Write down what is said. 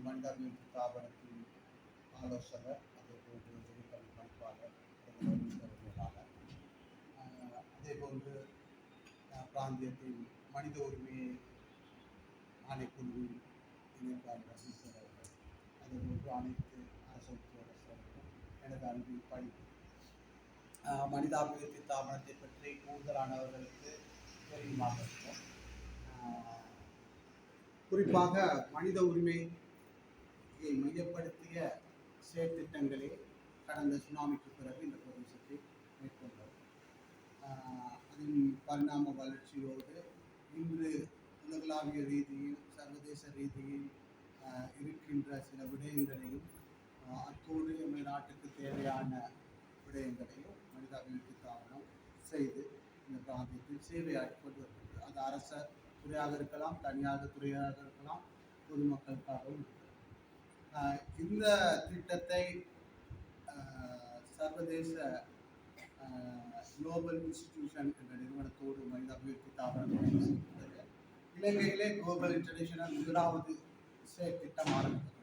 மனிதாபிவிருத்தி தாபனத்தின் ஆலோசகர், அதேபோன்று ஜெனிகல் பணிப்பாளர், அதேபோன்று பிராந்தியத்தின் மனித உரிமை ஆணைக்குழுவின் இணைப்பாளர் சீசர் அவர்கள், அதேபோன்று அனைத்து அரசு உத்தியோகஸ்தர்களும் எனது அன்பின் பணி மனிதாபிவிருத்தி தாபனத்தை பற்றி கூடுதலானவர்களுக்கு தெரியுமாக இருக்கும். குறிப்பாக மனித உரிமையை மையப்படுத்திய செயற்திட்டங்களே கடந்த சுனாமிக்கு பிறகு இந்த பிரதேசத்தை மேற்கொண்டது. அதன் பரிணாம வளர்ச்சியோடு இன்று உலகளாவிய ரீதியில் சர்வதேச ரீதியில் இருக்கின்ற சில விடயங்களையும் அத்தோடு எங்கள் நாட்டுக்கு தேவையான விடயங்களையும் மனிதாபிவிருத்தி தாபனம் செய்து இந்த பிராந்தியத்தில் சேவையாற்றி கொண்டு வருகிறது. அது அரச துறையாக இருக்கலாம், தனியார் துறையாக இருக்கலாம், பொதுமக்களுக்காகவும் இருக்கிறது. இந்த திட்டத்தை சர்வதேச குளோபல் இன்ஸ்டிடியூஷன் என்ற நிறுவனத்தோடு மனிதாபிவிருத்தி தாபனம் இலங்கையிலே குளோபல் இன்டர்நேஷனல் முதலாவது திட்டம் ஆரம்பித்தது.